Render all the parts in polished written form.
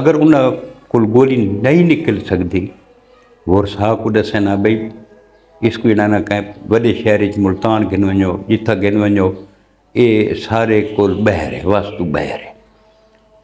اگر انہاں کو گولی نہیں نکل سکتی غور صاحب کو دسے نا بھئی اس کو جڑا نا کہیں وڈے شہر ملتان گن ونجو جتھا گن ونجو اے سارے کول بہر ہے واسطو بہر ہے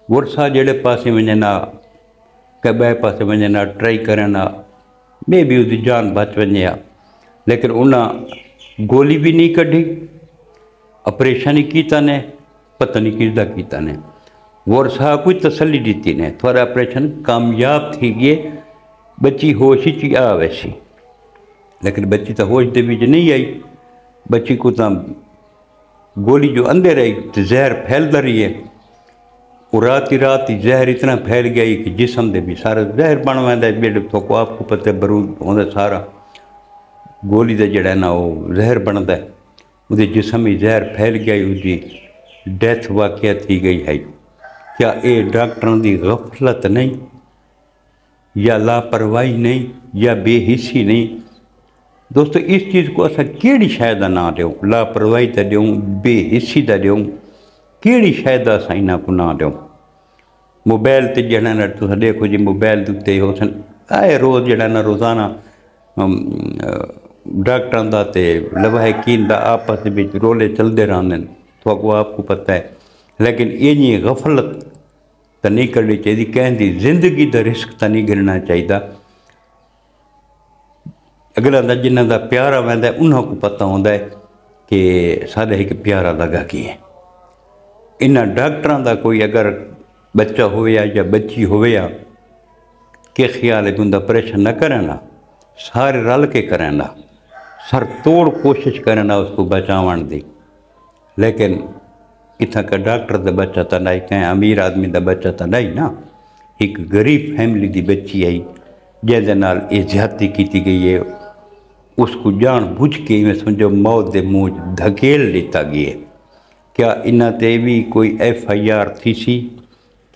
غور صاحب جڑے پاسے ونجنا کہ بے پاسے ونجنا ٹرائی کرنا میں بھی اس جان بچ ونجیا لیکن انہاں گولی بھی نہیں کڈی آپریشن ہی کیتا نے پتہ نہیں کس دا کیتا نے غور صاحب کوئی تسلی دیتی نے تھوڑا آپریشن کامیاب تھی گئے بچی ہوش ہی آ ویسی لیکن بچی تو ہوش دے وچ نہیں آئی بچی کو تو گولی جو اندر رہی تو زہر پھیلتا رہی ہے اور رات ہی زہر اتنا پھیل گیا کہ جسم دے بھی سارا زہر بن ویندا ہے بیڈ تو آپ کو پتہ برود ہوندا سارا گولی دا جڑا ہے نا وہ زہر بنتا ہے وہ جسم ہی زہر پھیل گیا اس کی ڈیتھ واقعہ تھی گئی ہے کیا اے ڈاکٹروں دی غفلت نہیں یا لاپرواہی نہیں یا بے حسی نہیں دوستو اس چیز کو اسا کیڑی شاید نہ دیوں لاپرواہی تا دیوں بے حسی تا دیوں کیڑی شاید اسا انہاں کو نہ دیوں موبائل تے جڑا نا تساں دیکھو جی موبائل تے ہو سن آئے روز جڑا نا روزانہ ڈاکٹراں دا تے لواحقین دا آپس وچ رولے چلدے رہندے تو آپ کو پتہ ہے لیکن یہ غفلت تا نہیں کرنی چاہیے کہیں دی زندگی دا رسک تا نہیں گرنا چاہیے اگلا دا جنہ دا پیارا ویندا ہے انہاں کو پتہ ہوندا ہے کہ سادہ ایک پیارا لگا کی ہے انہاں ڈاکٹراں دا کوئی اگر بچہ ہویا یا بچی ہویا کہ خیال ہے کہ انہاں آپریشن نہ کرنا سارے رل کے کرنا سر توڑ کوشش کرنا اس کو بچاون دی لیکن اتنا کا ڈاکٹر دا بچہ تا نہیں کہیں امیر آدمی دا بچہ تا نہیں نا ایک غریب فیملی دی بچی آئی جیسے نال زیادتی کیتی گئی ہے اس کو جان بوجھ کے میں سمجھو موت دے منہ دھکیل لیتا گیا کیا انہاں تے بھی کوئی ایف آئی آر تھی سی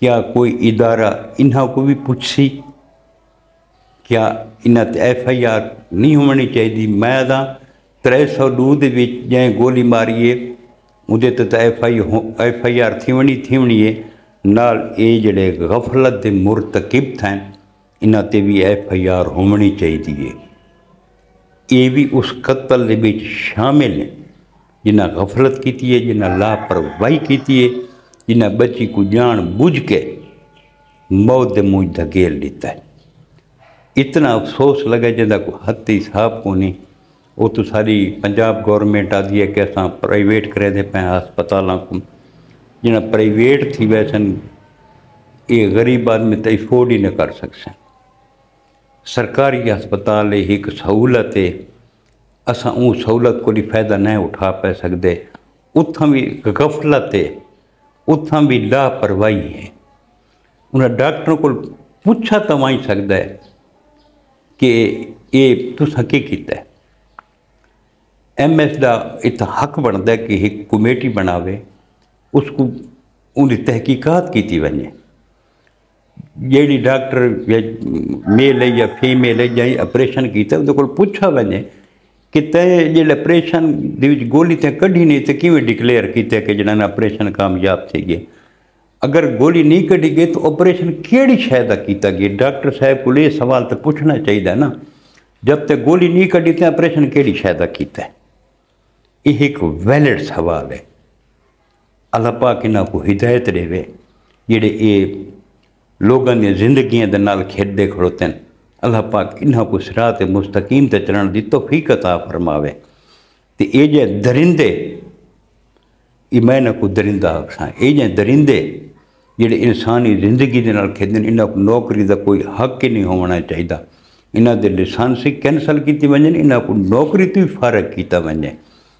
کیا کوئی ادارہ انہاں کو بھی پوچھ سی کیا انہاں تے ایف آئی آر نہیں ہونی چاہیے میں دا 302 دے وچ جائیں گولی ماریے اُدے تو ایف آئی آر تھیونی ہے نال اے جڑے غفلت دے مرتکب تھیں انہاں تے بھی ایف آئی آر ہونی چاہیے یہ بھی اس قتل دے وچ شامل ہیں جنہاں غفلت کیتی ہے جنہاں لاپرواہی کیتی ہے جنہاں بچی کو جان بوجھ کے موت دے منہ دھکیل دیتا ہے اتنا افسوس لگا جنہاں کو حد حساب کو نہیں وہ تو ساری پنجاب گورنمنٹ آدھی ہے کہ اساں پرائیویٹ کرے دے پہ ہسپتالاں کو جنہاں پرائیویٹ تھی ویسن یہ غریب آدمی تو افورڈ ہی نہ کر سکسیں سرکاری ہسپتال ایک سہولت ہے اساں اون سہولت کو بھی فائدہ نہیں اٹھا پہ سکتے اتھاں بھی غفلت ہے اتھاں بھی لاپرواہی ہے انہاں ڈاکٹروں کو پوچھا تو وہیں سکتا ہے کہ یہ تساں کی کیتا ہے ایم ایس دا اتنا حق بنتا ہے کہ ایک کمیٹی بناوے اس کو ان تحقیقات کیتی ونجے جیڑی ڈاکٹر میل ہے یا فیمیل ہے یا آپریشن کیتا ہے وہ پوچھا ونجے کہ تے جیڑے آپریشن دے وچ گولی تے کڈھی نہیں تے کیویں ڈکلیئر کیتے کہ جنہاں آپریشن کامیاب تھی گئے اگر گولی نہیں کڈی گئی تو آپریشن کیڑی شے دا کیتا گیا ڈاکٹر صاحب کو یہ سوال تو پوچھنا چاہیے نا جب تک گولی نہیں کڈی تے آپریشن کیڑی شے دا کیتا ہے یہ ایک ویلڈ سوال ہے اللہ پاک انہاں کو ہدایت دے وے جڑے یہ لوگوں نے زندگیاں دے نال کھیڈے کھڑوتے ہیں اللہ پاک انہاں کو صراط مستقیم تے چلن دی توفیق عطا فرماوے تے اے جے درندے ایمان کو درندہ آکھاں اے جے درندے جڑے انسانی زندگی دے نال کھیڈن انہاں کو نوکری دا کوئی حق ہی نہیں ہونا چاہیدا انہاں دے لائسنس کینسل کیتی ونجن انہاں کو نوکری تو فارغ کیتا ونجے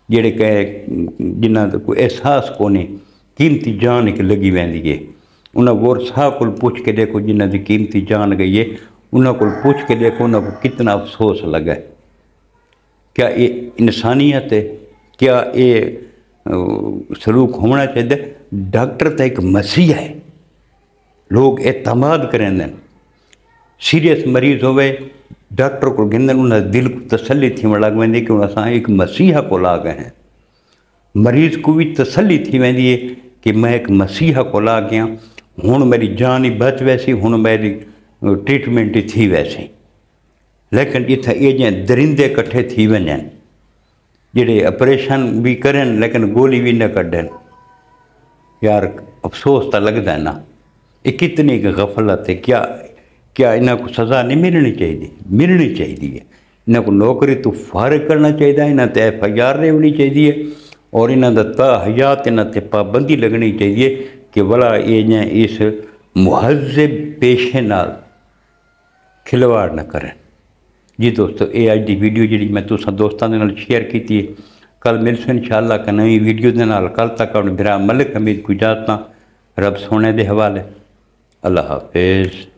جڑے کہ جنہاں دا کوئی احساس کو نہیں قیمتی جان ایک لگی ویندی ہے انہاں غور صاحب کو پوچھ کے دیکھو جنہاں دی قیمتی جان گئی ہے انہاں کو پوچھ کے دیکھو انہاں کو کتنا افسوس لگا ہے کیا یہ انسانیت ہے کیا یہ سلوک ہونا چاہیے ڈاکٹر تو ایک مسیح ہے لوگ اعتماد کریں دیں سیریس مریض ہوئے ڈاکٹر کو گندن انہاں دل کو تسلی تھی لگ ویندی کہ انہاں ایک مسیحا کو لا گئے ہیں مریض کو بھی تسلی تھی ویندی ہے کہ میں ایک مسیحا کو لا گیا ہن میری جان ہی بچ ویسی، ہن میری ٹریٹمنٹ ہی تھی ویسی، لیکن اتھا یہ جائیں درندے کٹھے تھی ونجن جڑے آپریشن بھی کرن لیکن گولی بھی نہ کڈن۔ یار افسوس تو لگتا ہے نا، یہ کتنی غفلت ہے۔ کیا انہوں کو سزا نہیں ملنی چاہیے؟ ملنی چاہیے۔ انہوں کو نوکری تو فارغ کرنا چاہیے، انہوں تے FIR ہونی چاہیے، اور انہوں دا تا حیات انہوں تے پابندی لگنی چاہیے کہ بلا یہ اس مہذب پیشے نال کھلواڑ نہ کریں۔ جی دوستو، یہ اج دی ویڈیو جی میں تساں دوستاں دے نال شیئر کیتی ہے۔ کل ملسوں انشاءاللہ کہ نئی ویڈیو دے نال۔ کل تک اپنے برا ملک حمید کو اجازت، رب سونے دے حوالے۔ اللہ حافظ۔